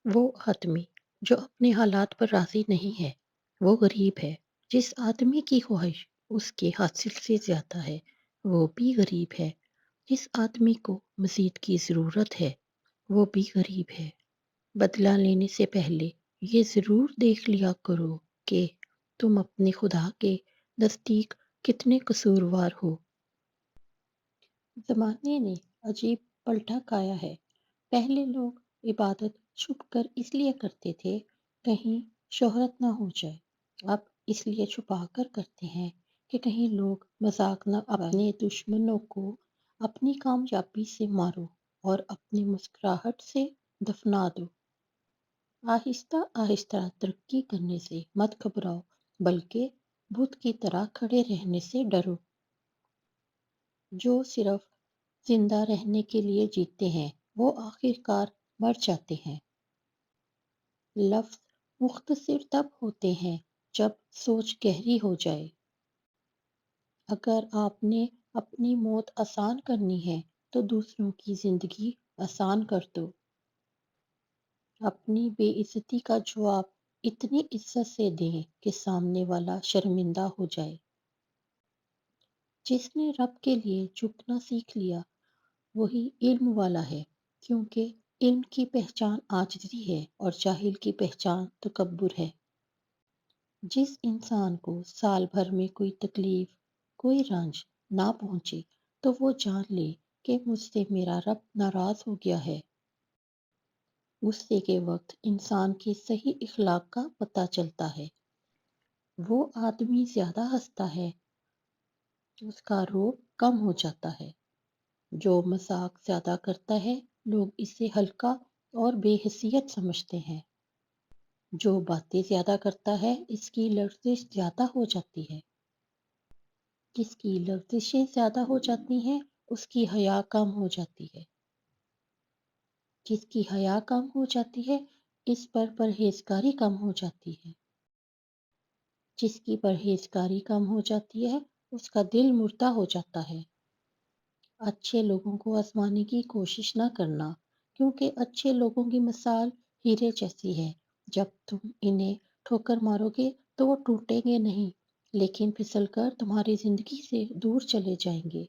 وہ آدمی جو اپنے حالات پر راضی نہیں ہے وہ غریب ہے۔ جس آدمی کی خواہش اس کے حاصل سے زیادہ ہے وہ بھی غریب ہے۔ جس آدمی کو مزید کی ضرورت ہے وہ بھی غریب ہے۔ بدلہ لینے سے پہلے یہ ضرور دیکھ لیا کرو کہ تم اپنے خدا کے نزدیک کتنے قصوروار ہو۔ زمانے نے عجیب پلٹا کھایا ہے۔ پہلے لوگ عبادت چھپ کر اس لیے کرتے تھے کہیں شہرت نہ ہو جائے، اب اس لیے چھپا کر کرتے ہیں کہ کہیں لوگ مذاق نہ اڑائیں۔ اپنے دشمنوں کو اپنی کامیابی سے مارو اور اپنی مسکراہٹ سے دفنا دو۔ آہستہ آہستہ ترقی کرنے سے مت گھبراؤ بلکہ بت کی طرح کھڑے رہنے سے ڈرو۔ جو صرف زندہ رہنے کے لیے جیتے ہیں وہ آخر کار مر جاتے ہیں۔ لفظ مختصر تب ہوتے ہیں جب سوچ گہری ہو جائے۔ اگر آپ نے اپنی موت آسان کرنی ہے تو دوسروں کی زندگی آسان کر دو۔ اپنی بے عزتی کا جواب اتنی عزت سے دیں کہ سامنے والا شرمندہ ہو جائے۔ جس نے رب کے لیے جھکنا سیکھ لیا وہی علم والا ہے، کیونکہ علم کی پہچان عاجزی ہے اور جاہل کی پہچان تکبر ہے۔ جس انسان کو سال بھر میں کوئی تکلیف، کوئی رنج نہ پہنچے تو وہ جان لے کہ مجھ سے میرا رب ناراض ہو گیا ہے۔ غصے کے وقت انسان کے صحیح اخلاق کا پتہ چلتا ہے۔ وہ آدمی زیادہ ہنستا ہے اس کا روب کم ہو جاتا ہے۔ جو مذاق زیادہ کرتا ہے لوگ اسے ہلکا اور بے حیثیت سمجھتے ہیں۔ جو باتیں زیادہ کرتا ہے اس کی لرزش زیادہ ہو جاتی ہے۔ جس کی لرزشیں زیادہ ہو جاتی ہیں اس کی حیا کم ہو جاتی ہے۔ جس کی حیا کم ہو جاتی ہے اس پر پرہیزگاری کم ہو جاتی ہے۔ جس کی پرہیزگاری کم ہو جاتی ہے اس کا دل مردہ ہو جاتا ہے۔ اچھے لوگوں کو آزمانے کی کوشش نہ کرنا، کیونکہ اچھے لوگوں کی مثال ہیرے جیسی ہے۔ جب تم انہیں ٹھوکر مارو گے تو وہ ٹوٹیں گے نہیں، لیکن پھسل کر تمہاری زندگی سے دور چلے جائیں گے۔